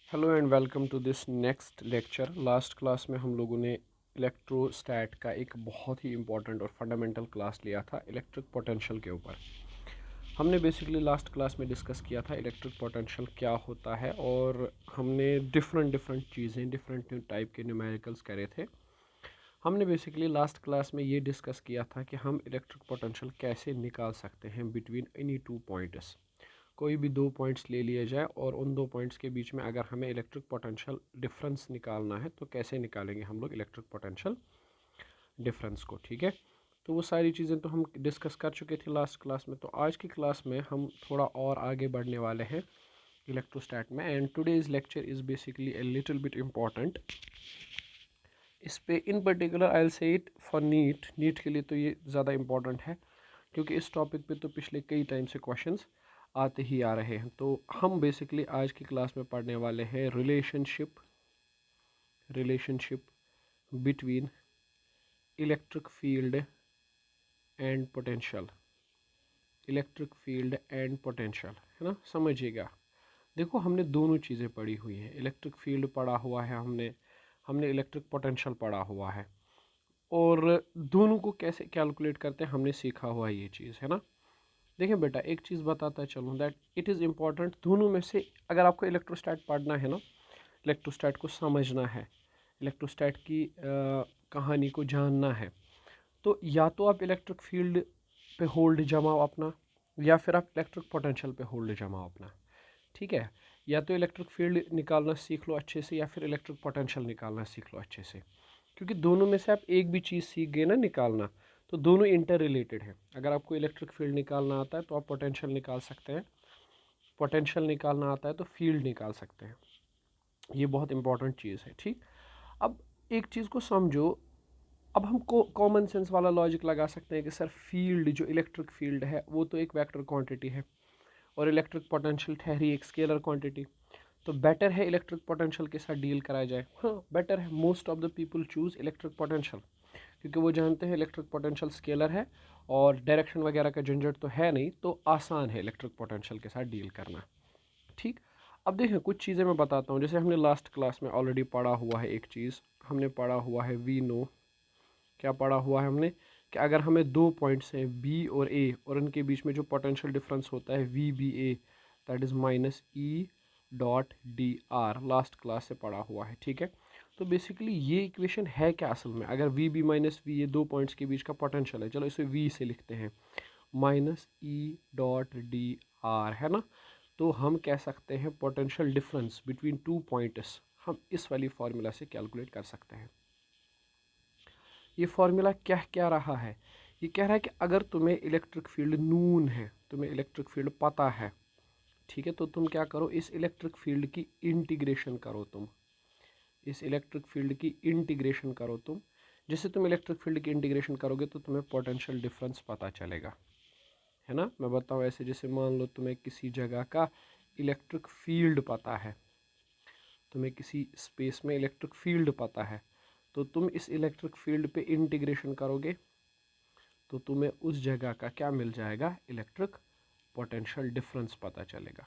Hello and welcome to this next lecture. Last class में हम लोगों ने इलेक्ट्रोस्टैट का एक बहुत ही इम्पॉर्टेंट और फंडामेंटल क्लास लिया था इलेक्ट्रिक पोटेंशियल के ऊपर। हमने बेसिकली लास्ट क्लास में डिस्कस किया था इलेक्ट्रिक पोटेंशियल क्या होता है, और हमने डिफरेंट चीज़ें डिफरेंट टाइप के न्यूमेरिकल्स करे थे। हमने बेसिकली लास्ट क्लास में ये डिस्कस किया था कि हम इलेक्ट्रिक पोटेंशियल कैसे निकाल सकते हैं बिटवीन एनी टू पॉइंट्स। कोई भी दो पॉइंट्स ले लिए जाए और उन दो पॉइंट्स के बीच में अगर हमें इलेक्ट्रिक पोटेंशियल डिफरेंस निकालना है तो कैसे निकालेंगे हम लोग इलेक्ट्रिक पोटेंशियल डिफरेंस को। ठीक है, तो वो सारी चीज़ें तो हम डिस्कस कर चुके थे लास्ट क्लास में। तो आज की क्लास में हम थोड़ा और आगे बढ़ने वाले हैं इलेक्ट्रोस्टैट में, and today's lecture is basically a little bit important. इस पे in particular I will say it for NEET के लिए तो ये ज़्यादा इम्पॉर्टेंट है, क्योंकि इस टॉपिक पे तो पिछले कई टाइम से क्वेश्चंस आते ही आ रहे हैं। तो हम बेसिकली आज की क्लास में पढ़ने वाले हैं relationship between electric field and potential. Electric field and potential, है ना, समझिएगा। देखो, हमने दोनों चीज़ें पढ़ी हुई हैं। इलेक्ट्रिक फील्ड पढ़ा हुआ है हमने हमने इलेक्ट्रिक पोटेंशियल पढ़ा हुआ है, और दोनों को कैसे कैलकुलेट करते हैं हमने सीखा हुआ ये चीज़, है ना। देखिए बेटा, एक चीज़ बताता चलूँ दैट इट इज़ इम्पॉर्टेंट दोनों में से। अगर आपको इलेक्ट्रोस्टैट पढ़ना है ना, इलेक्ट्रोस्टैट को समझना है, इलेक्ट्रोस्टैट की कहानी को जानना है, तो या तो आप इलेक्ट्रिक फील्ड पे होल्ड जमाओ अपना, या फिर आप इलेक्ट्रिक पोटेंशियल पे होल्ड जमाओ अपना। ठीक है, या तो इलेक्ट्रिक फील्ड निकालना सीख लो अच्छे से, या फिर इलेक्ट्रिक पोटेंशियल निकालना सीख लो अच्छे से। क्योंकि दोनों में से आप एक भी चीज़ सीख गए ना निकालना, तो दोनों इंटर रिलेटेड है। अगर आपको इलेक्ट्रिक फील्ड निकालना आता है तो आप पोटेंशियल निकाल सकते हैं, पोटेंशियल निकालना आता है तो फील्ड निकाल सकते हैं। ये बहुत इंपॉर्टेंट चीज़ है। ठीक, अब एक चीज़ को समझो। अब हम कॉमन सेंस वाला लॉजिक लगा सकते हैं कि सर फील्ड, जो इलेक्ट्रिक फील्ड है वो तो एक वेक्टर क्वांटिटी है, और इलेक्ट्रिक पोटेंशियल ठहरी एक स्केलर क्वांटिटी। तो बेटर है इलेक्ट्रिक पोटेंशियल के साथ डील कराया जाए। हाँ, बेटर है। Most of the people choose electric potential, क्योंकि वो जानते हैं इलेक्ट्रिक पोटेंशियल स्केलर है और डायरेक्शन वगैरह का झंझट तो है नहीं, तो आसान है इलेक्ट्रिक पोटेंशियल के साथ डील करना। ठीक, अब देखें कुछ चीज़ें मैं बताता हूँ। जैसे हमने लास्ट क्लास में ऑलरेडी पढ़ा हुआ है एक चीज़, हमने पढ़ा हुआ है वी नो। क्या पढ़ा हुआ है हमने, कि अगर हमें दो पॉइंट्स हैं बी और ए, और उनके बीच में जो पोटेंशियल डिफरेंस होता है V B A, that is minus E dot d r. Last class से पढ़ा हुआ है। ठीक है, तो बेसिकली ये इक्वेशन है क्या असल में, अगर वी बी माइनस वी, ये दो पॉइंट्स के बीच का पोटेंशियल है, चलो इसे वी से लिखते हैं, minus E dot d are, है ना। तो हम कह सकते हैं potential difference between two points हम इस वाली फार्मूला से कैलकुलेट कर सकते हैं। ये फार्मूला क्या क्या रहा है, ये कह रहा है कि अगर तुम्हें इलेक्ट्रिक फील्ड नून है, तुम्हें इलेक्ट्रिक फील्ड पता है, ठीक है, तो तुम क्या करो, इस इलेक्ट्रिक फील्ड की इंटीग्रेशन करो तुम। इस इलेक्ट्रिक फील्ड की इंटीग्रेशन करो तुम। जैसे तुम इलेक्ट्रिक फील्ड की इंटीग्रेशन करोगे तो तुम्हें पोटेंशियल डिफरेंस पता चलेगा, है ना। मैं बताऊँ ऐसे, जैसे मान लो तुम्हें किसी जगह का इलेक्ट्रिक फील्ड पता है, तुम्हें किसी स्पेस में इलेक्ट्रिक फील्ड पता है, तो तुम इस इलेक्ट्रिक फील्ड पे इंटीग्रेशन करोगे तो तुम्हें उस जगह का क्या मिल जाएगा, इलेक्ट्रिक पोटेंशियल डिफरेंस पता चलेगा।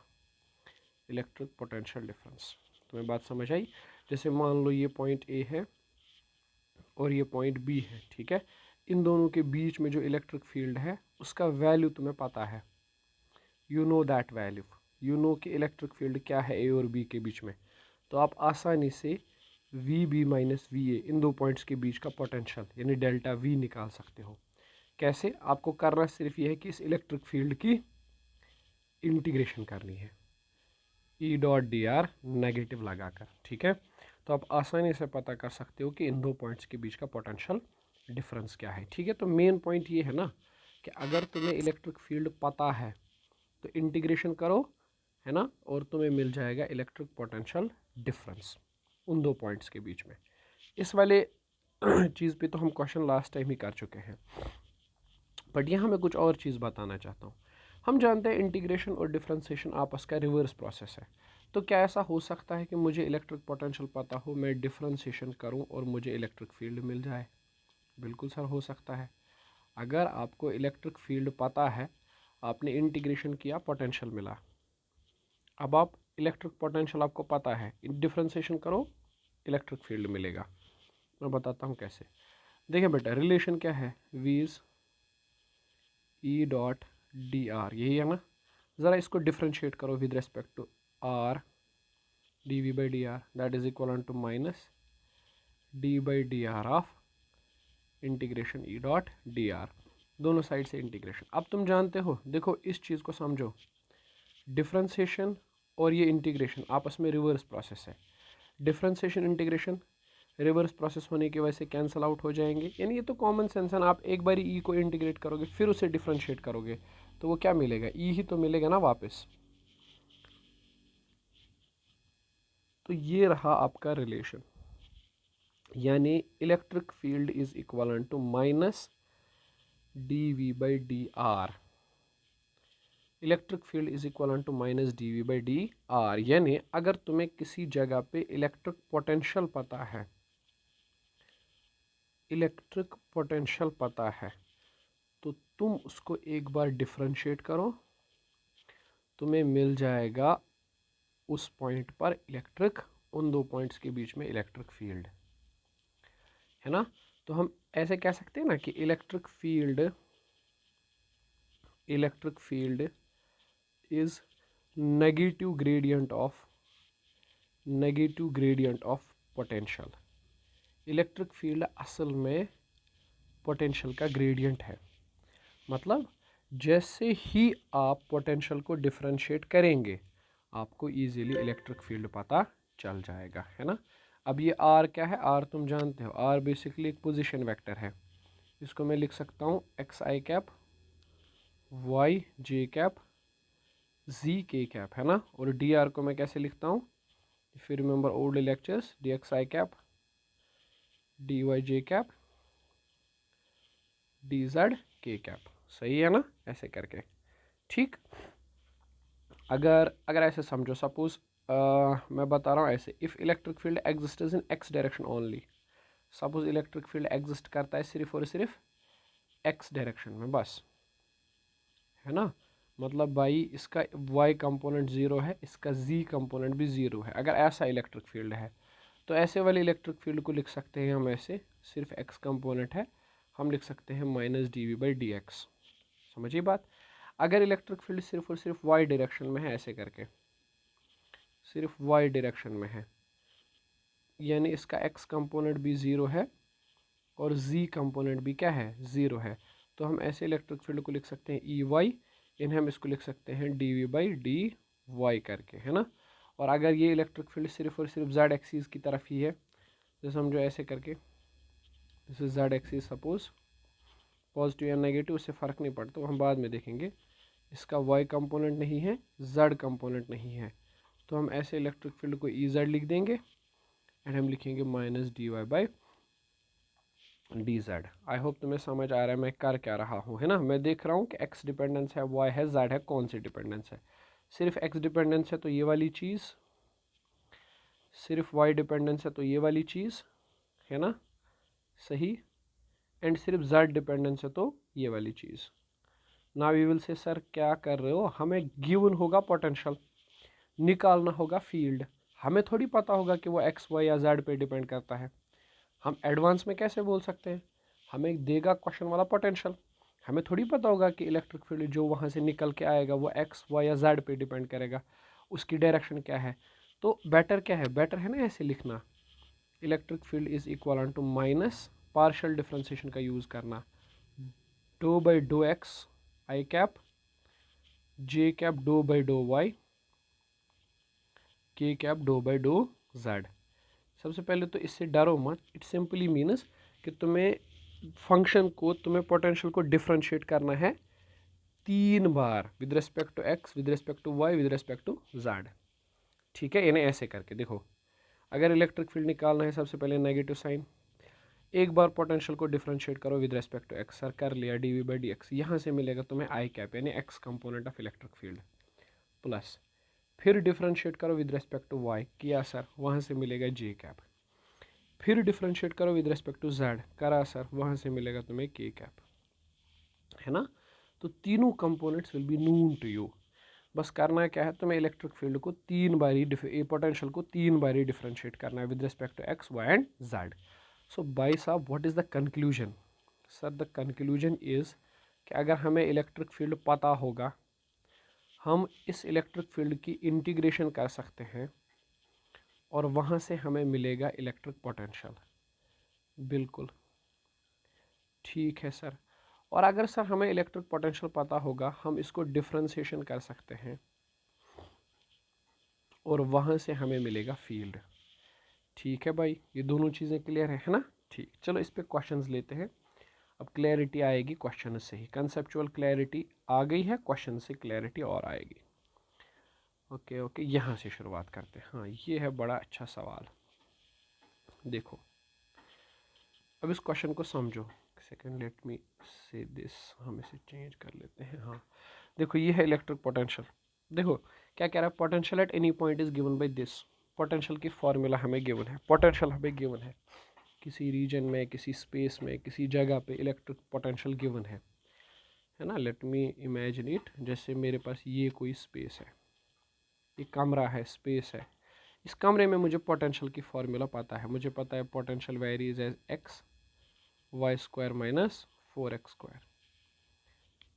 इलेक्ट्रिक पोटेंशियल डिफरेंस, तुम्हें बात समझ आई। जैसे मान लो ये पॉइंट ए है और ये पॉइंट बी है, ठीक है, इन दोनों के बीच में जो इलेक्ट्रिक फील्ड है उसका वैल्यू तुम्हें पता है, you know that value, you know कि इलेक्ट्रिक फील्ड क्या है ए और बी के बीच में। तो आप आसानी से V B minus V A, इन दो पॉइंट्स के बीच का पोटेंशियल यानी डेल्टा वी निकाल सकते हो। कैसे, आपको करना सिर्फ ये है कि इस इलेक्ट्रिक फील्ड की इंटीग्रेशन करनी है, ई डॉट डी आर नेगेटिव लगाकर। ठीक है, तो आप आसानी से पता कर सकते हो कि इन दो पॉइंट्स के बीच का पोटेंशियल डिफरेंस क्या है। ठीक है, तो मेन पॉइंट ये है ना कि अगर तुम्हें इलेक्ट्रिक फील्ड पता है तो इंटीग्रेशन करो, है ना, और तुम्हें मिल जाएगा इलेक्ट्रिक पोटेंशियल डिफरेंस उन दो पॉइंट्स के बीच में। इस वाले चीज़ पे तो हम क्वेश्चन लास्ट टाइम ही कर चुके हैं, बट यहाँ मैं कुछ और चीज़ बताना चाहता हूँ। हम जानते हैं इंटीग्रेशन और डिफरेंशिएशन आपस का रिवर्स प्रोसेस है। तो क्या ऐसा हो सकता है कि मुझे इलेक्ट्रिक पोटेंशियल पता हो, मैं डिफरेंशिएशन करूँ और मुझे इलेक्ट्रिक फील्ड मिल जाए? बिल्कुल सर, हो सकता है। अगर आपको इलेक्ट्रिक फील्ड पता है, आपने इंटीग्रेशन किया, पोटेंशियल मिला, अब आप इलेक्ट्रिक पोटेंशियल आपको पता है, डिफ्रेंसिएशन करो इलेक्ट्रिक फील्ड मिलेगा। मैं बताता हूँ कैसे। देखिए बेटा रिलेशन क्या है, V is E dot d r, यही है ना। ज़रा इसको डिफ्रेंशिएट करो with respect to R dV by dr, that is equal to minus d by dr of integration E dot d r, दोनों साइड से इंटीग्रेशन। अब तुम जानते हो, देखो इस चीज़ को समझो, डिफ्रेंसिएशन और ये इंटीग्रेशन आपस में रिवर्स प्रोसेस है। डिफ्रेंसिएशन इंटीग्रेशन रिवर्स प्रोसेस होने की वजह से कैंसिल आउट हो जाएंगे, यानी ये तो कॉमन सेंस है ना। आप एक बार ई को इंटीग्रेट करोगे फिर उसे डिफ्रेंशिएट करोगे तो वो क्या मिलेगा, ई ही तो मिलेगा ना वापस। तो ये रहा आपका रिलेशन, यानी electric field is equal to minus d V by d r. Electric field is equal to minus d V by d r, यानी अगर तुम्हें किसी जगह पे इलेक्ट्रिक पोटेंशियल पता है, इलेक्ट्रिक पोटेंशियल पता है, तो तुम उसको एक बार डिफ्रेंशिएट करो, तुम्हें मिल जाएगा उस पॉइंट पर इलेक्ट्रिक, उन दो पॉइंट्स के बीच में इलेक्ट्रिक फील्ड है ना। तो हम ऐसे कह सकते हैं ना कि electric field is negative gradient of potential. Electric field असल में पोटेंशियल का ग्रेडियंट है। मतलब जैसे ही आप पोटेंशियल को डिफरेंशिएट करेंगे आपको इजीली इलेक्ट्रिक फील्ड पता चल जाएगा, है ना। अब ये आर क्या है, आर तुम जानते हो, आर बेसिकली एक पोजीशन वेक्टर है। इसको मैं लिख सकता हूँ एक्स आई कैप, वाई जे कैप, जी के कैप, है ना। और डी आर को मैं कैसे लिखता हूँ, if you remember old lectures, d x I cap, d y j cap, d z k cap, सही है ना, ऐसे करके। ठीक, अगर ऐसे समझो, सपोज मैं बता रहा हूँ ऐसे, if electric field exist in x direction only, suppose electric field exist करता है सिर्फ और सिर्फ एक्स डायरेक्शन में बस, है ना। मतलब भाई इसका वाई कंपोनेंट ज़ीरो है, इसका जी कंपोनेंट भी ज़ीरो है, अगर ऐसा इलेक्ट्रिक फील्ड है तो ऐसे वाले इलेक्ट्रिक फील्ड को लिख सकते हैं हम ऐसे, सिर्फ एक्स कंपोनेंट है, हम लिख सकते हैं minus d V by D x. समझिए बात। अगर इलेक्ट्रिक फील्ड सिर्फ और सिर्फ वाई डायरेक्शन में है, ऐसे करके सिर्फ वाई डायरेक्शन में है, यानी इसका एक्स कंपोनेंट भी ज़ीरो है और जी कंपोनेंट भी क्या है, ज़ीरो है, तो हम ऐसे इलेक्ट्रिक फील्ड को लिख सकते हैं ई वाई, इन्हें हम इसको लिख सकते हैं d V by d y करके, है ना। और अगर ये इलेक्ट्रिक फील्ड सिर्फ और सिर्फ जेड एक्सीस की तरफ ही है, जैसे समझो ऐसे करके, this is Z axis, suppose positive या नेगेटिव उससे फ़र्क नहीं पड़ता, तो हम बाद में देखेंगे। इसका वाई कंपोनेंट नहीं है, जेड कंपोनेंट नहीं है, तो हम ऐसे इलेक्ट्रिक फील्ड को ई जेड लिख देंगे एंड हम लिखेंगे minus d Y by d z. I hope तुम्हें समझ आ रहा है मैं कर क्या रहा हूँ, है ना। मैं देख रहा हूँ कि एक्स डिपेंडेंस है, वाई है, जेड है, कौन सी डिपेंडेंस है। सिर्फ एक्स डिपेंडेंस है तो ये वाली चीज़, सिर्फ वाई डिपेंडेंस है तो ये वाली चीज़, है ना, सही। एंड सिर्फ जेड डिपेंडेंस है तो ये वाली चीज़। Now we will say sir क्या कर रहे हो, हमें गिवन होगा पोटेंशियल, निकालना होगा फील्ड, हमें थोड़ी पता होगा कि वो एक्स वाई या जेड पे डिपेंड करता है। हम एडवांस में कैसे बोल सकते हैं, हमें देगा क्वेश्चन वाला पोटेंशियल, हमें थोड़ी पता होगा कि इलेक्ट्रिक फील्ड जो वहाँ से निकल के आएगा वो एक्स वाई या जेड पे डिपेंड करेगा, उसकी डायरेक्शन क्या है। तो बेटर क्या है, बेटर है ना ऐसे लिखना, electric field is equal to minus partial differentiation का यूज़ करना, डो बाई डो एक्स आई कैप, जे कैप डो बाई डो वाई, के कैप डो बाई डो जेड। सबसे पहले तो इससे डरो मत, इट सिंपली मीन्स कि फंक्शन को तुम्हें पोटेंशियल को डिफ्रेंशिएट करना है 3 बार with respect to X, with respect to Y, with respect to Z. ठीक है, इन्हें ऐसे करके देखो, अगर इलेक्ट्रिक फील्ड निकालना है सबसे पहले नेगेटिव साइन, एक बार पोटेंशियल को डिफ्रेंशिएट करो with respect to x, sir कर लिया d V by D x, यहाँ से मिलेगा तुम्हें आई कैप यानी x component of electric field, plus फिर डिफ्रेंशिएट करो विद रिस्पेक्ट टू वाई, किया सर, वहाँ से मिलेगा जे कैप, फिर डिफ्रेंशिएट करो विद रिस्पेक्ट टू जेड, करा सर, वहाँ से मिलेगा तुम्हें के कैप, है ना। तो तीनों components will be known to you. बस करना क्या है, तुम्हें इलेक्ट्रिक फील्ड को तीन बारी पोटेंशियल को तीन बारी डिफरेंशिएट करना है with respect to x Y and Z. So भाई साहब what is the conclusion? Sir the conclusion is कि अगर हमें इलेक्ट्रिक फील्ड पता होगा, हम इस इलेक्ट्रिक फील्ड की इंटीग्रेशन कर सकते हैं और वहाँ से हमें मिलेगा इलेक्ट्रिक पोटेंशियल। बिल्कुल ठीक है सर। और अगर सर हमें इलेक्ट्रिक पोटेंशियल पता होगा, हम इसको डिफरेंशिएशन कर सकते हैं और वहाँ से हमें मिलेगा फील्ड। ठीक है भाई, ये दोनों चीज़ें क्लियर है ना? ठीक, चलो इस पे क्वेश्चंस लेते हैं। अब क्लैरिटी आएगी क्वेश्चन से ही, कंसेप्चुअल क्लैरिटी आ गई है, क्वेश्चन से क्लैरिटी और आएगी। ओके ओके, यहाँ से शुरुआत करते हैं। हाँ, ये है बड़ा अच्छा सवाल। देखो अब इस क्वेश्चन को समझो। सेकेंड, लेट मी से दिस, हम इसे चेंज कर लेते हैं। हाँ देखो, ये है इलेक्ट्रिक पोटेंशियल। देखो क्या कह रहा है, potential at any point is given by this. Potential की फॉर्मूला हमें गिवन है, पोटेंशियल हमें गिवन है, किसी रीजन में, किसी स्पेस में, किसी जगह पे इलेक्ट्रिक पोटेंशियल गिवन है ना। लेट मी इमेजिन इट, जैसे मेरे पास ये कोई स्पेस है, ये कमरा है, स्पेस है। इस कमरे में मुझे पोटेंशियल की फॉर्मूला पता है, मुझे पता है potential varies as x Y square minus 4x²।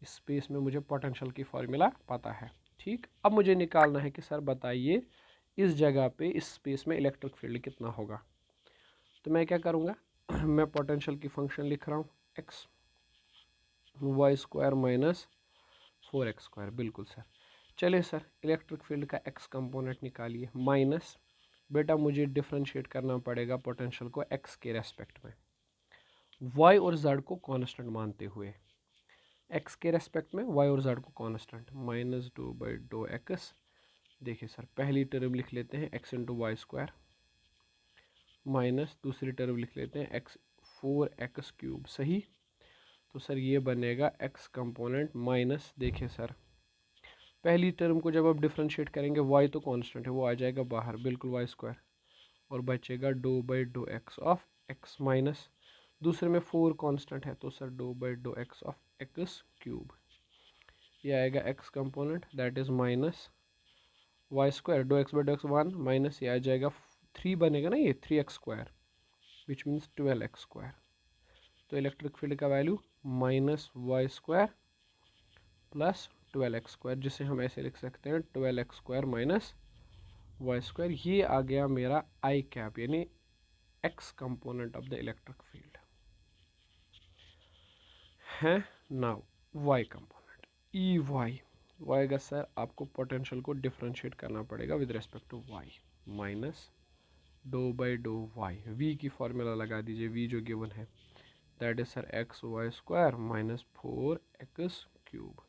इस स्पेस में मुझे पोटेंशियल की फॉर्मूला पता है। ठीक, अब मुझे निकालना है कि सर बताइए इस जगह पे, इस स्पेस में इलेक्ट्रिक फील्ड कितना होगा। तो मैं क्या करूँगा, मैं पोटेंशियल की फंक्शन लिख रहा हूँ x Y square minus 4x²। बिल्कुल सर। चलिए सर, इलेक्ट्रिक फील्ड का एक्स कंपोनेंट निकालिए, माइनस, बेटा मुझे डिफरेंशिएट करना पड़ेगा पोटेंशियल को एक्स के रेस्पेक्ट में, वाई और जेड को कांस्टेंट मानते हुए। एक्स के रेस्पेक्ट में वाई और जेड को कांस्टेंट, माइनस डो बाई डो एक्स। देखिए सर, पहली टर्म लिख लेते हैं x into y square, minus दूसरी टर्म लिख लेते हैं एक्स 4x³ सही। तो सर ये बनेगा एक्स कंपोनेंट माइनस, देखिए सर पहली टर्म को जब आप डिफरेंशिएट करेंगे, वाई तो कांस्टेंट है, वो आ जाएगा बाहर, बिल्कुल वाई स्क्वायर, और बचेगा डो बाई डो एक्स ऑफ एक्स, माइनस दूसरे में 4 कांस्टेंट है, तो सर डो बाई डो एक्स ऑफ x³। ये आएगा x component, that is minus y square, डो एक्स बाई डो एक्स 1, माइनस ये आ जाएगा 3 बनेगा ना, ये 3x² विच मीन्स 12x²। तो इलेक्ट्रिक फील्ड का value minus y square plus 12x², जिसे हम ऐसे लिख सकते हैं 12x² माइनस वाई स्क्वायर। ये आ गया मेरा आई कैप, यानी x component of the electric field है। Now Y component, E Y, Y का सर आपको पोटेंशियल को डिफरेंशिएट करना पड़ेगा with respect to Y, minus डो बाई डो वाई, वी की फॉर्मूला लगा दीजिए, वी जो गिवन है that is sir X Y square minus 4x³।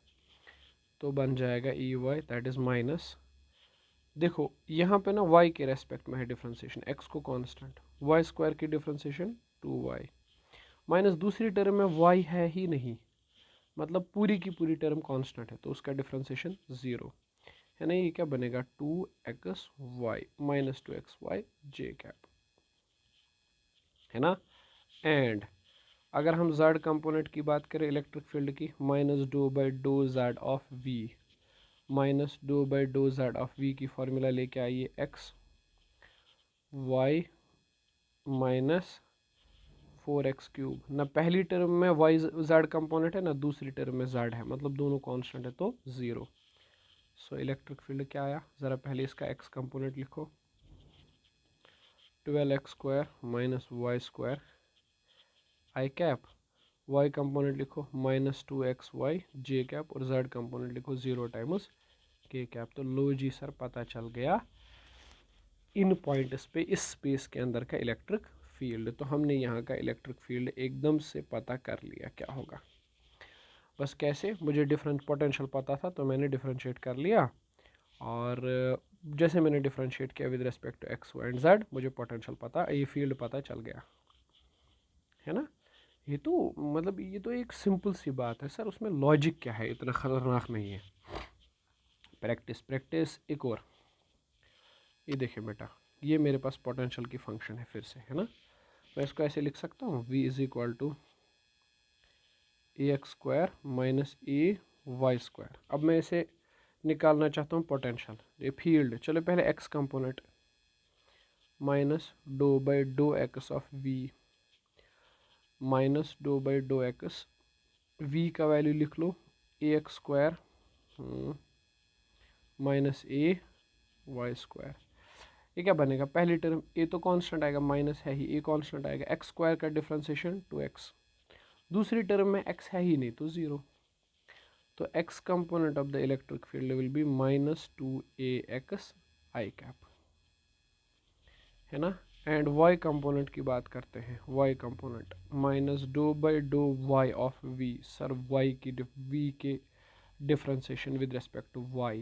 तो बन जाएगा E Y that is minus, देखो यहाँ पे ना y के रेस्पेक्ट में है डिफरेंशिएशन, x को कांस्टेंट, वाई स्क्वायर की डिफरेंशिएशन 2y, माइनस दूसरी टर्म में y है ही नहीं, मतलब पूरी की पूरी टर्म कांस्टेंट है, तो उसका डिफरेंशिएशन 0 है ना। ये क्या बनेगा 2xy माइनस 2xy जे कैप, है ना। एंड अगर हम z कंपोनेंट की बात करें इलेक्ट्रिक फील्ड की, माइनस डो by dough z of v, minus डो by dough z of v की फॉर्मूला लेके आइए एक्स वाई माइनस 4x³ ना, पहली टर्म में वाई जेड कंपोनेंट है ना, दूसरी टर्म में जेड है, मतलब दोनों कांस्टेंट है, तो 0। सो इलेक्ट्रिक फील्ड क्या आया, ज़रा पहले इसका x कंपोनेंट लिखो, 12x² माइनस वाई स्क्वायर आई कैप, y कंपोनेंट लिखो माइनस 2xy जे कैप, और z कंपोनेंट लिखो 0 टाइम्स के कैप। तो लो जी सर, पता चल गया इन पॉइंट्स पे इस स्पेस के अंदर का इलेक्ट्रिक फील्ड। तो हमने यहाँ का इलेक्ट्रिक फील्ड एकदम से पता कर लिया क्या होगा। बस कैसे, मुझे डिफरेंट पोटेंशियल पता था तो मैंने डिफरेंशिएट कर लिया, और जैसे मैंने डिफरेंशिएट किया with respect to x Y and z, मुझे पोटेंशियल पता, ये फील्ड पता चल गया, है ना। ये तो मतलब ये तो एक सिंपल सी बात है सर, उसमें लॉजिक क्या है, इतना ख़तरनाक नहीं है। प्रैक्टिस प्रैक्टिस, एक और, ये देखिए बेटा, ये मेरे पास पोटेंशियल की फंक्शन है फिर से, है ना। मैं इसको ऐसे लिख सकता हूँ, v is equal to a x square minus a y square. अब मैं इसे निकालना चाहता हूँ पोटेंशियल, ये फील्ड। चलो पहले एक्स कंपोनेंट माइनस डो बाई डो एक्स ऑफ वी, माइनस डो बाई डो एक्स, वी का वैल्यू लिख लो a x square minus a y square. ये क्या बनेगा, पहली टर्म ए तो कांस्टेंट आएगा, माइनस है ही, ए कांस्टेंट आएगा, एक्स स्क्वायर का डिफरेंशिएशन 2x, दूसरी टर्म में x है ही नहीं तो 0, तो x component of the electric field will be minus 2ax I cap, है ना। एंड y कंपोनेंट की बात करते हैं, y कंपोनेंट माइनस डो बाई डो y of v, sir y की v के differentiation with respect to y,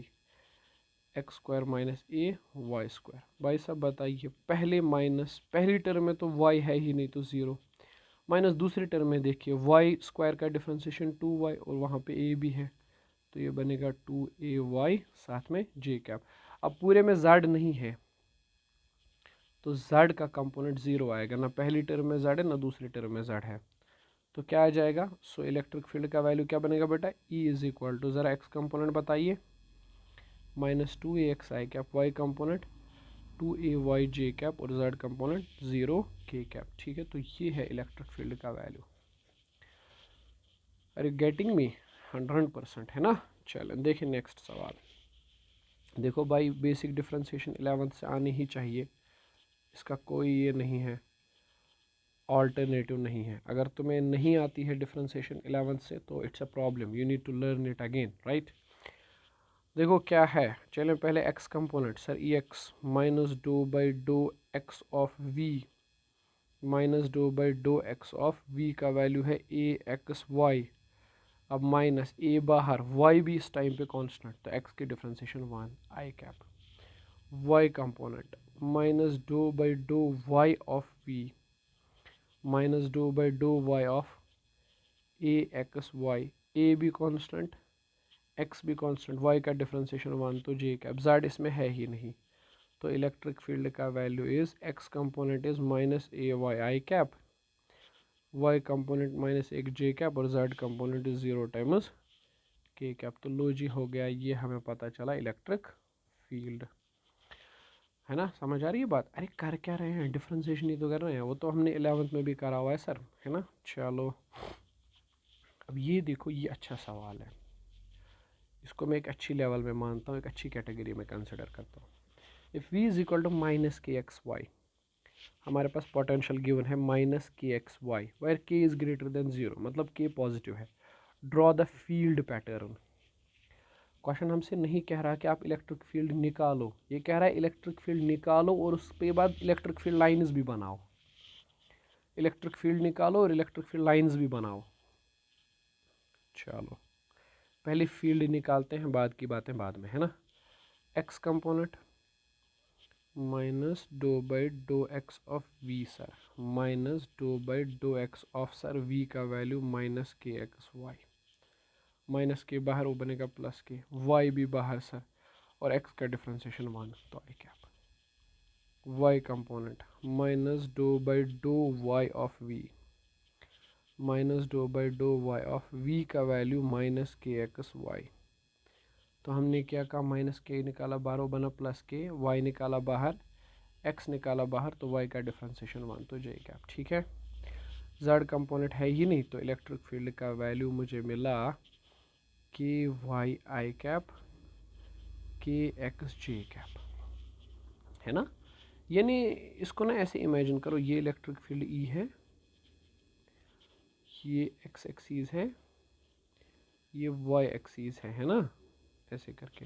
x square minus a y square. भाई साहब बताइए, पहले माइनस पहली टर्म में तो y है ही नहीं तो 0, माइनस दूसरी टर्म में देखिए वाई स्क्वायर का डिफरेंशिएशन 2y और वहाँ पे a भी है, तो ये बनेगा 2ay साथ में j कैप। अब पूरे में z नहीं है तो z का कंपोनेंट 0 आएगा, ना पहली टर्म में z है ना दूसरी टर्म में z है, तो क्या आ जाएगा। सो इलेक्ट्रिक फील्ड का वैल्यू क्या बनेगा बेटा, E इज इक्वल टू, ज़रा x कंपोनेंट बताइए, minus 2ax I cap, Y component 2ay j cap और z कंपोनेंट 0 k कैप। ठीक है, तो ये है इलेक्ट्रिक फील्ड का वैल्यू। अरे गेटिंग मी 100%, है ना। चलें देखिए नेक्स्ट सवाल। देखो भाई बेसिक डिफरेंशिएशन 11th से आनी ही चाहिए, इसका कोई ये नहीं है, ऑल्टरनेटिव नहीं है। अगर तुम्हें नहीं आती है डिफरेंशिएशन 11th से तो it's a problem, you need to learn it again, right. देखो क्या है, चलें पहले x component, sir e x minus डो बाई डो एक्स ऑफ वी, माइनस डो बाई डो एक्स ऑफ वी का वैल्यू है ए एक्स वाई, अब माइनस ए बाहर, वाई भी इस टाइम पे कांस्टेंट, तो एक्स की differentiation 1 I cap, Y component minus डो बाई डो वाई ऑफ वी, माइनस डो बाई डो Y of A x Y, A भी कांस्टेंट एक्स भी कांस्टेंट, वाई का डिफरेंशिएशन 1 तो जे कैप, जेड इसमें है ही नहीं, तो इलेक्ट्रिक फील्ड का value is x component is minus a y i cap, Y component minus एक जे कैप और z component is 0 times k cap. तो लो जी हो गया, ये हमें पता चला इलेक्ट्रिक फील्ड, है ना। समझ आ रही है बात, अरे कर क्या रहे हैं, डिफरेंशिएशन ही तो कर रहे हैं, वो तो हमने 11th में भी करा हुआ है सर, है ना। चलो अब ये देखो, ये अच्छा सवाल है, इसको मैं एक अच्छी लेवल में मानता हूँ, एक अच्छी कैटेगरी में कंसिडर करता हूँ। If v is equal to minus के एक्स वाई, हमारे पास पोटेंशियल गिवन है माइनस के x y, where k is greater than 0, मतलब के पॉजिटिव है। Draw the field pattern, question हमसे नहीं कह रहा कि आप इलेक्ट्रिक फील्ड निकालो, ये कह रहा है इलेक्ट्रिक फील्ड निकालो और उसके बाद इलेक्ट्रिक फील्ड लाइंस भी बनाओ, इलेक्ट्रिक फील्ड निकालो और इलेक्ट्रिक फील्ड लाइंस भी बनाओ। चलो पहले फील्ड निकालते हैं, बाद की बातें बाद में, है ना। एक्स कंपोनेंट माइनस डो बाई डो x of v sir, minus डो बाई डो एक्स ऑफ सर वी का वैल्यू माइनस के एक्स वाई, माइनस के बाहर वो बनेगा प्लस के, वाई भी बाहर सर, और एक्स का डिफरेंशिएशन 1 तो I cap, Y component minus डो बाई डो वाई ऑफ वी, माइनस डो बाई डो वाई ऑफ वी का वैल्यू माइनस के एक्स वाई, तो हमने क्या कहा, माइनस के निकाला बाहर वो बना प्लस के, वाई निकाला बाहर, एक्स निकाला बाहर, तो वाई का डिफरेंशिएशन 1 तो जे कैप। ठीक है, जेड कंपोनेंट है ही नहीं, तो इलेक्ट्रिक फील्ड का वैल्यू मुझे मिला के वाई आई कैप के एक्स जे कैप, है ना। यानी इसको ना ऐसे इमेजिन करो, ये इलेक्ट्रिक फील्ड ई है, ये एक्स एक्सीज है, ये वाई एक्सीज है ना, ऐसे करके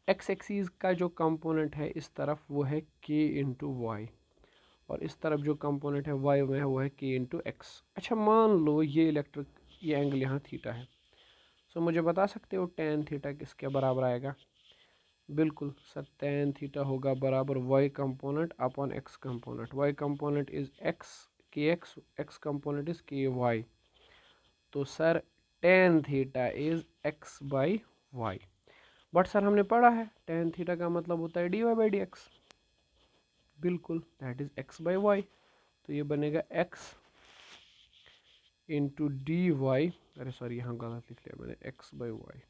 एक्स एक्सीज का जो कंपोनेंट है इस तरफ वो है के इंटू वाई, और इस तरफ जो कंपोनेंट है वाई में है वो है के इंटू एक्स। अच्छा मान लो ये इलेक्ट्रिक, ये एंगल यहाँ थीटा है, सो मुझे बता सकते हो टेन थीटा किसके बराबर आएगा। बिल्कुल सर, टेन थीटा होगा बराबर Y component upon X component, Y component is X K X, X component is K Y, तो sir tan theta is X by Y. But sir हमने पढ़ा है टेन थीटा का मतलब होता है D Y by D x, बिल्कुल that is X by Y, तो ये बनेगा एक्स इंटू डी वाई, अरे सॉरी यहाँ गलत लिख लिया मैंने, एक्स बाई वाई,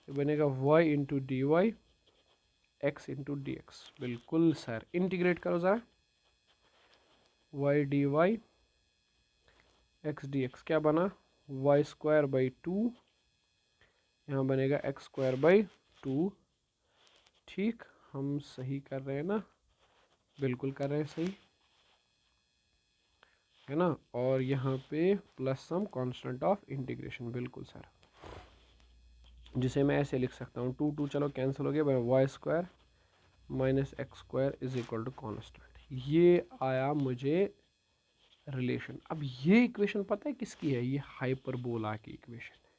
ये बनेगा y into D y x into d x. बिल्कुल सर, इंटीग्रेट करो ज़रा, y d y x d x क्या बना, वाई स्क्वायर बाई टू, यहाँ बनेगा एक्स स्क्वायर बाई टू। ठीक, हम सही कर रहे हैं ना, बिल्कुल कर रहे हैं सही, है ना। और यहाँ पे plus some constant of integration, बिल्कुल सर, जिसे मैं ऐसे लिख सकता हूँ, टू टू चलो कैंसिल हो गया, y square minus x square is equal to constant. ये आया मुझे रिलेशन। अब ये इक्वेशन पता है किसकी है, ये हाइपरबोला की इक्वेशन है।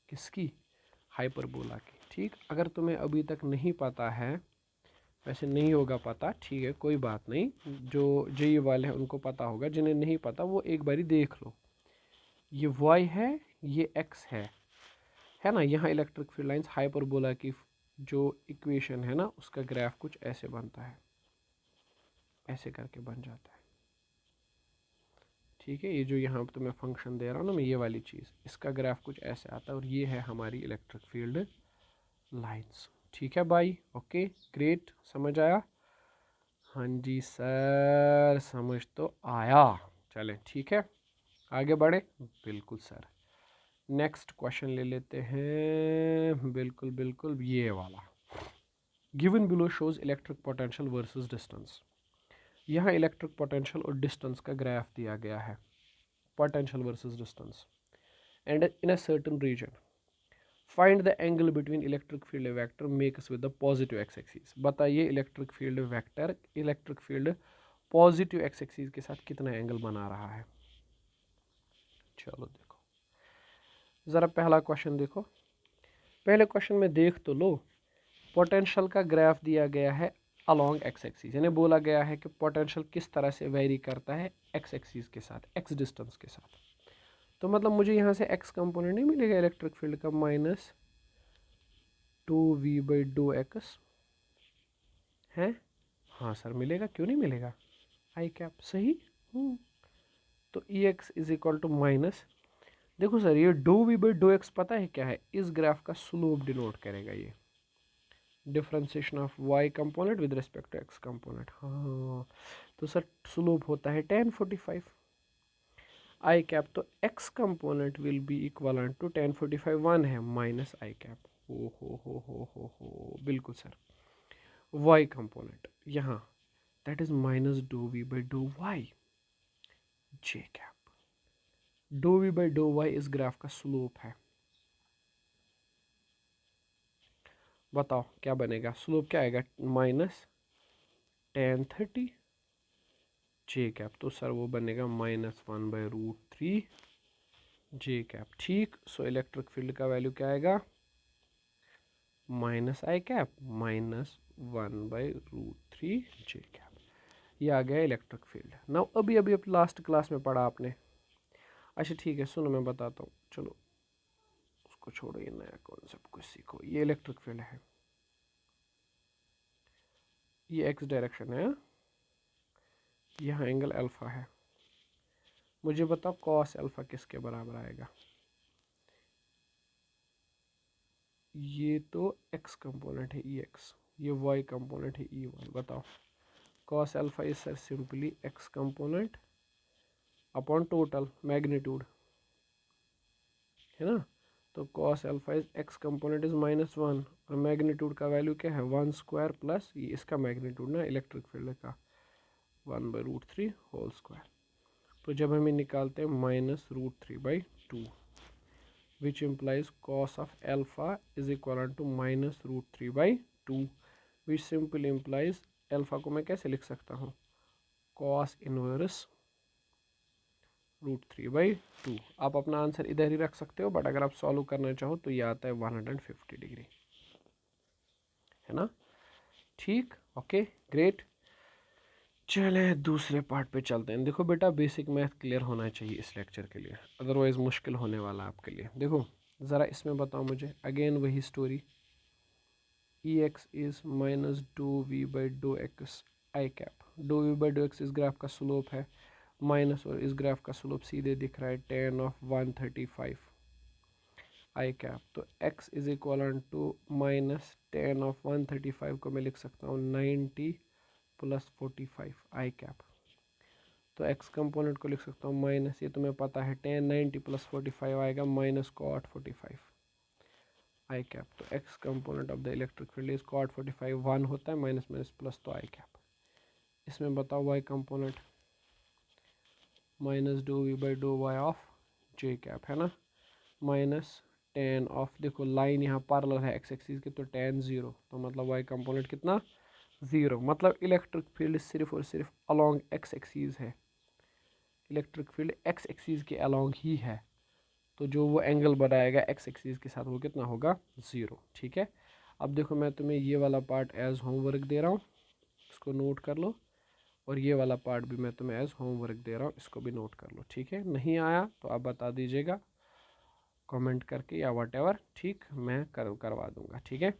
किसकी, हाइपरबोला की। ठीक, अगर तुम्हें अभी तक नहीं पता है, वैसे नहीं होगा पता, ठीक है कोई बात नहीं, जो जेई वाले हैं उनको पता होगा, जिन्हें नहीं पता वो एक बारी देख लो। ये y है, ये x है ना। यहाँ इलेक्ट्रिक फील्ड लाइंस हाइपरबोला की जो इक्वेशन है ना, उसका ग्राफ कुछ ऐसे बनता है, ऐसे करके बन जाता है। ठीक है, ये जो यहाँ तुम्हें फंक्शन दे रहा हूँ ना मैं, ये वाली चीज़, इसका ग्राफ कुछ ऐसे आता है, और ये है हमारी इलेक्ट्रिक फील्ड लाइंस। ठीक है भाई, ओके ग्रेट, समझ आया। हाँ जी सर, समझ तो आया। चलें ठीक है, आगे बढ़े। बिल्कुल सर, नेक्स्ट क्वेश्चन ले लेते हैं, बिल्कुल बिल्कुल ये वाला। Given below shows electric potential versus distance. यहाँ इलेक्ट्रिक पोटेंशियल और डिस्टेंस का ग्राफ दिया गया है, potential versus distance, and in a certain region find the angle between electric field vector makes with the positive X axis. बताइए electric field vector electric field positive X axis के साथ कितना angle बना रहा है। चलो देखो ज़रा पहला क्वेश्चन देखो, पहले क्वेश्चन में देख तो लो, पोटेंशियल का ग्राफ दिया गया है अलॉन्ग एक्स एक्सिस, यानी बोला गया है कि पोटेंशियल किस तरह से वेरी करता है एक्स एक्सिस के साथ, एक्स डिस्टेंस के साथ। तो मतलब मुझे यहाँ से एक्स कंपोनेंट नहीं मिलेगा इलेक्ट्रिक फील्ड का, माइनस टू वी बाई डो एक्स है। हाँ सर मिलेगा, क्यों नहीं मिलेगा, आई कैप सही। तो E x is equal to minus, देखो सर ये डो वी बाई डो एक्स पता है क्या है, इस ग्राफ का स्लोप डिनोट करेगा, ये differentiation of y component with respect to x component. हाँ तो सर स्लोप होता है 1045 आई कैप, तो x component will be equal to 1045 1 है माइनस आई कैप। हो बिल्कुल सर, वाई कंपोनेंट यहाँ दैट इज माइनस डो वी बाई डो वाई जे कैप। डो वी बाई डो वाई इस ग्राफ का स्लोप है, बताओ क्या बनेगा, स्लोप क्या आएगा, माइनस 1030 जे कैप, तो सर वो बनेगा minus 1 by root 3 j cap. ठीक, सो इलेक्ट्रिक फील्ड का वैल्यू क्या आएगा, minus i cap minus 1 by root 3 j cap. ये आ गया इलेक्ट्रिक फील्ड। नाउ अभी अभी लास्ट क्लास में पढ़ा आपने। अच्छा ठीक है, सुनो मैं बताता हूँ, चलो उसको छोड़ो, ये नया कॉन्सेप्ट कुछ सीखो। ये इलेक्ट्रिक फील्ड है, ये एक्स डायरेक्शन है, यहाँ एंगल अल्फा है। मुझे बताओ कॉस अल्फा किसके बराबर आएगा, ये तो एक्स कंपोनेंट है ई एक्स, ये वाई कंपोनेंट है ई वाई। बताओ cos alpha is sir simply x component upon total magnitude, है ना। तो cos alpha is x component is minus 1, और मैग्नीट्यूड का वैल्यू क्या है 1 स्क्वायर प्लस ये इसका मैग्नीट्यूड ना इलेक्ट्रिक फील्ड का 1 बाई रूट 3 होल स्क्वायर। तो जब हमें निकालते हैं minus root 3 by 2, which implies cos of alpha is equal to minus root 3 by 2, which simply implies alpha को मैं कैसे लिख सकता हूँ, cos inverse रूट 3 बाई 2। आप अपना आंसर इधर ही रख सकते हो, बट अगर आप सॉल्व करना चाहो तो ये आता है 150 डिग्री, है ना। ठीक, ओके ग्रेट। चले दूसरे पार्ट पे चलते हैं। देखो बेटा बेसिक मैथ क्लियर होना चाहिए इस लेक्चर के लिए, अदरवाइज मुश्किल होने वाला आपके लिए। देखो ज़रा इसमें बताओ मुझे, अगेन वही story, e x is minus डो वी बाई डो एक्स आई कैप। डो वी बाई डो एक्स इस ग्राफ का स्लोप है माइनस, और इस ग्राफ का स्लोप सीधे दिख रहा है 10 ऑफ 135। I cap. तो x is equal to -10 of 135 को मैं लिख सकता हूँ 90 + 45 आई कैप। तो x कंपोनेंट को लिख सकता हूँ माइनस, ये तुम्हें पता है 10 90 + 45 आएगा -cot 45 आई कैप। तो x component of the electric field is cot 45 1 होता है, माइनस माइनस प्लस तो आई कैप। इसमें बताओ y component -∂v/∂y of j cap है ना, -10 ऑफ, देखो लाइन यहाँ पैरेलल है x एक्सिस की, तो tan 0, तो मतलब y कंपोनेंट कितना 0, मतलब इलेक्ट्रिक फील्ड सिर्फ और सिर्फ अलोंग x एक्सिस है, इलेक्ट्रिक फील्ड x एक्सिस के अलोंग ही है। तो जो वो एंगल बनाएगा x एक्सिस के साथ वो कितना होगा 0। ठीक है, अब देखो मैं तुम्हें ये वाला पार्ट एज होमवर्क दे रहा हूँ, इसको नोट कर लो, और ये वाला पार्ट भी मैं तुम्हें एज होमवर्क दे रहा हूँ, इसको भी नोट कर लो। ठीक है, नहीं आया तो आप बता दीजिएगा कमेंट करके या व्हाटएवर, ठीक, मैं करवा दूंगा। ठीक है,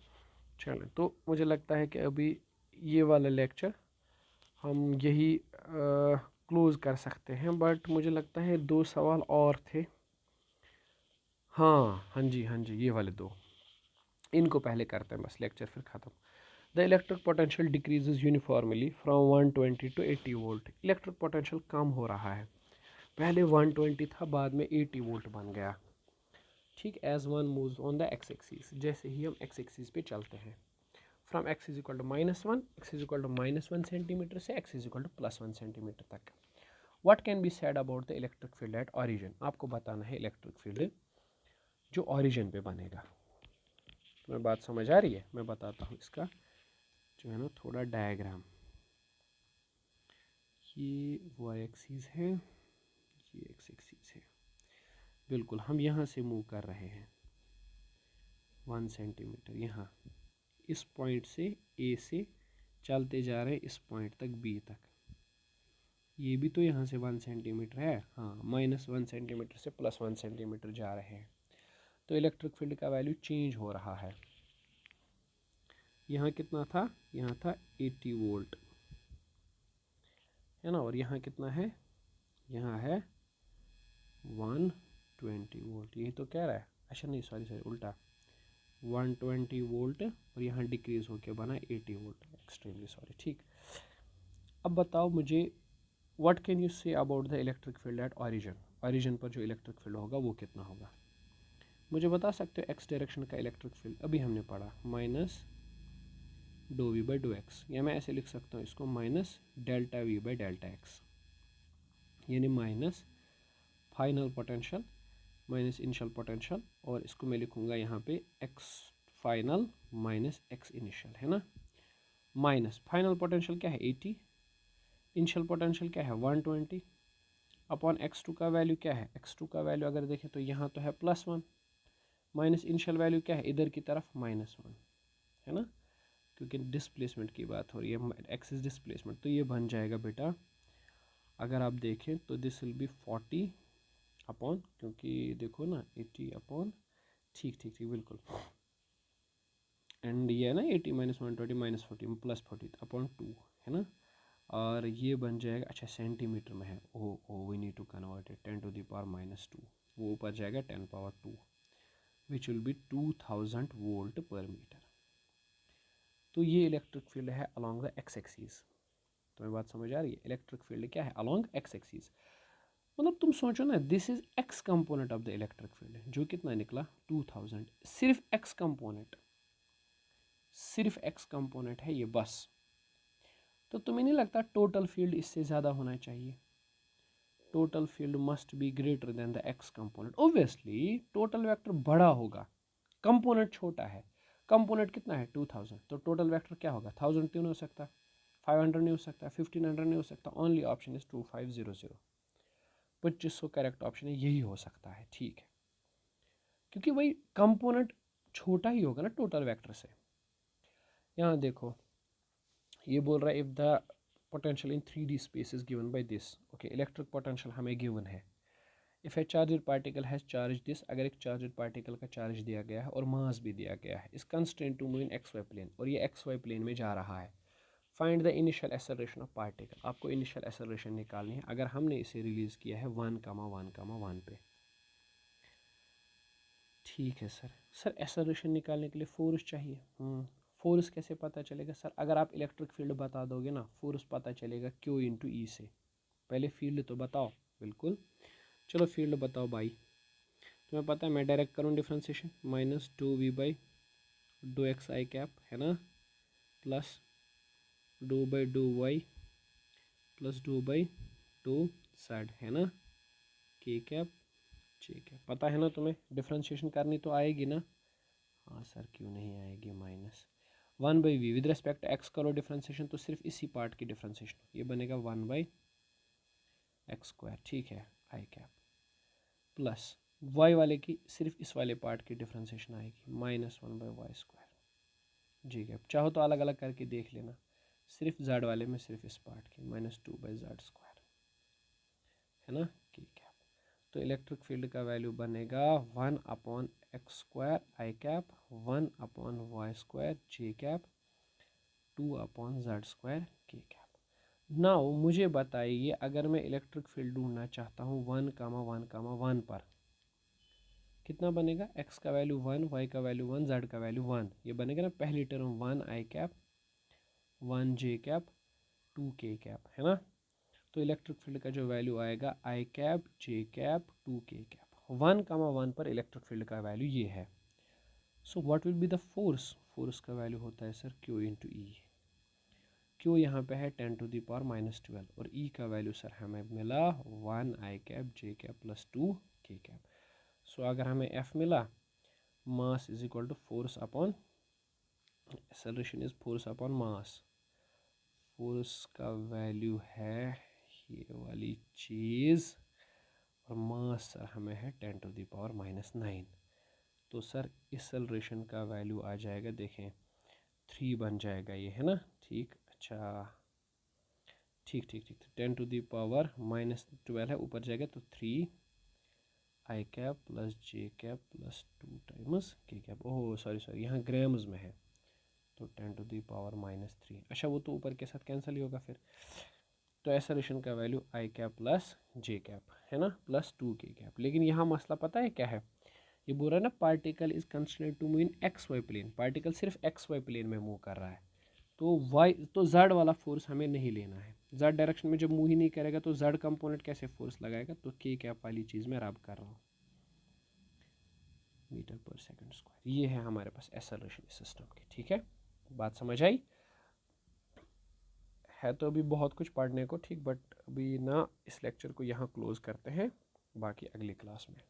चलो, तो मुझे लगता है कि अभी ये वाला लेक्चर हम यही क्लोज़ कर सकते हैं, बट मुझे लगता है 2 सवाल और थे। हाँ जी, हाँ जी, ये वाले 2, इनको पहले करते हैं बस, लेक्चर फिर ख़त्म। The electric potential decreases uniformly from 120 to 80 volt. Electric potential कम हो रहा है, पहले 120 था, बाद में 80 वोल्ट बन गया। ठीक, as one moves on the X axis, जैसे ही हम एक्स एक्सिस पे चलते हैं, from x is equal to -1, x is equal to -1 centimetre से x is equal to +1 centimetre तक। What can be said about the electric field at origin. आपको बताना है इलेक्ट्रिक फील्ड जो ऑरिजिन पे बनेगा। तुम्हें बात समझ आ रही है? मैं बताता हूँ इसका जो है ना थोड़ा डायग्राम। ये y एक्सिस है, ये x एक्सिस है, बिल्कुल हम यहाँ से मूव कर रहे हैं 1 सेंटीमीटर, यहाँ इस पॉइंट से A से चलते जा रहे हैं इस पॉइंट तक B तक। ये भी तो यहाँ से 1 सेंटीमीटर है, हाँ, -1 सेंटीमीटर से +1 सेंटीमीटर जा रहे हैं। तो इलेक्ट्रिक फील्ड का वैल्यू चेंज हो रहा है। यहाँ कितना था? यहाँ था 80 वोल्ट, है ना, और यहाँ कितना है? यहाँ है 120 वोल्ट। यही तो कह रहा है, अच्छा नहीं, सॉरी उल्टा, 120 वोल्ट और यहाँ डिक्रीज होके बना 80 वोल्ट, एक्सट्रीमली सॉरी। ठीक, अब बताओ मुझे what can you say about the electric field at origin. Origin पर जो इलेक्ट्रिक फील्ड होगा वो कितना होगा? मुझे बता सकते हो एक्स डायरेक्शन का इलेक्ट्रिक फील्ड, अभी हमने पढ़ा -∂v/∂x, या मैं ऐसे लिख सकता हूँ इसको -ΔV/ΔX, यानी minus final potential minus initial potential, और इसको मैं लिखूँगा यहाँ पे x final minus x initial, है ना। माइनस फाइनल पोटेंशियल क्या है 80, इनिशियल पोटेंशियल क्या है 120, अपॉन x2 का वैल्यू क्या है, x2 का वैल्यू अगर देखें तो यहाँ तो है +1, माइनस इनिशियल वैल्यू क्या है इधर की तरफ -1, है ना, क्योंकि डिस्प्लेसमेंट की बात हो रही है, एक्सिस डिस्प्लेसमेंट। तो ये बन जाएगा बेटा, अगर आप देखें तो दिस विल बी 40 अपॉन, क्योंकि देखो ना 80 अपॉन, ठीक ठीक ठीक बिल्कुल, एंड ये है ना 80 -120 -40 +40 अपॉन 2, है ना, और ये बन जाएगा, अच्छा सेंटीमीटर में है, oh we need to convert it 10 to the power -2, वो ऊपर जाएगा 10 power 2, which will be 2000 volt पर मीटर। तो ये इलेक्ट्रिक फील्ड है अलॉन्ग द एक्स एक्सिस। तुम्हें बात समझ आ रही है? इलेक्ट्रिक फील्ड क्या है अलॉन्ग एक्स एक्सिस, मतलब तुम सोचो ना, this is x component of the electric field, जो कितना निकला 2000, सिर्फ एक्स कंपोनेंट, सिर्फ एक्स कंपोनेंट है ये बस। तो तुम्हें नहीं लगता टोटल फील्ड इससे ज़्यादा होना चाहिए? Total field must be greater than the x component. Obviously total vector बड़ा होगा, कंपोनेंट छोटा है। कंपोनेंट कितना है 2000, तो टोटल वेक्टर क्या होगा 1000 क्यों नहीं हो सकता, 500 नहीं हो सकता, 1500 नहीं हो सकता, only option is 2500, 2500 correct option है, यही हो सकता है। ठीक है, क्योंकि वही कंपोनेंट छोटा ही होगा ना टोटल वेक्टर से। यहाँ देखो ये बोल रहा है if the potential in 3D space is given by this, okay, electric potential हमें गिवन है। If A charged particle has charge this, अगर एक चार्जड पार्टिकल का चार्ज दिया गया है और मास भी दिया गया है, इस constraint to move in X Y plane, और ये एक्स वाई प्लेन में जा रहा है, find the initial acceleration of particle. आपको इनिशियल एक्सेलरेशन निकालनी है अगर हमने इसे रिलीज किया है 1,1,1 पे। ठीक है सर। सर एक्सेलरेशन निकालने के लिए फोर्स चाहिए। फोर्स कैसे पता चलेगा सर? अगर आप इलेक्ट्रिक फील्ड बता दोगे ना, फोर्स पता चलेगा Q इंटू ई से। पहले फील्ड तो बताओ। बिल्कुल, चलो फील्ड बताओ भाई। तुम्हें पता है मैं डायरेक्ट करूँ डिफ्रेंसिएशन, -2v/2xi कैप है ना, प्लस 2/2y प्लस 2/2z है ना, k कैप j कैप। पता है ना तुम्हें, डिफ्रेंसिएशन करनी तो आएगी ना? हाँ सर, क्यों नहीं आएगी। -1/v विद रिस्पेक्ट एक्स करो डिफ्रेंसिएशन, तो सिर्फ इसी पार्ट की डिफ्रेंसिएशन, ये बनेगा 1/x²। ठीक है, आई कैप प्लस y वाले की सिर्फ इस वाले पार्ट की डिफ्रेंसिएशन आएगी, -1/y²। जी कैप, चाहो तो अलग अलग करके देख लेना, सिर्फ z वाले में सिर्फ इस पार्ट की -2/z² है ना, k कैप। तो इलेक्ट्रिक फील्ड का वैल्यू बनेगा 1/x² I cap, 1/y² j cap, 2/z² k cap. Now मुझे बताइए, अगर मैं इलेक्ट्रिक फील्ड ढूंढना चाहता हूँ 1,1,1 पर, कितना बनेगा? x का वैल्यू 1, y का वैल्यू 1, z का वैल्यू 1, ये बनेगा ना पहली term 1 I cap, 1 j cap, 2 k cap है ना। तो इलेक्ट्रिक फील्ड का जो वैल्यू आएगा I cap, j cap, 2 k cap. 1,1 पर इलेक्ट्रिक फील्ड का वैल्यू ये है। So what will be the force? Force का वैल्यू होता है sir Q into E. Q यहाँ पे है 10⁻⁻12 और E का वैल्यू सर हमें मिला 1 I cap, j cap plus 2 k cap. So अगर हमें F मिला, mass is equal to force upon acceleration is force upon mass. Force का वैल्यू है ये वाली चीज़ और मास सर हमें है 10⁻⁻9। तो सर एक्सेलरेशन का वैल्यू आ जाएगा, देखें 3 बन जाएगा ये, है ना। ठीक, अच्छा ठीक ठीक ठीक, 10⁻⁻12 है, ऊपर जाएगा तो 3 I cap plus j cap plus 2 times k cap. Oh sorry, यहाँ ग्राम्स में है तो 10⁻⁻3। अच्छा, वो तो ऊपर के साथ कैंसिल ही होगा फिर। तो एक्सेलरेशन का वैल्यू आई कैप प्लस j कैप है ना, प्लस 2 k कैप। लेकिन यहाँ मसला पता है क्या है? ये बोल रहा है ना, particle is constraint to move in XY plane. Particle सिर्फ XY प्लेन में मूव कर रहा है, तो Z वाला फोर्स हमें नहीं लेना है। Z डायरेक्शन में जब मूव ही नहीं करेगा तो Z कंपोनेंट कैसे फोर्स लगाएगा? तो k कैप वाली चीज़ में रब कर रहा हूँ, मीटर/सेकंड²। ये है हमारे पास एक्सेलरेशन सिस्टम की। ठीक है, बात समझ आई? है तो अभी बहुत कुछ पढ़ने को, ठीक, बट अभी ना इस लेक्चर को यहाँ क्लोज करते हैं, बाकी अगली क्लास में।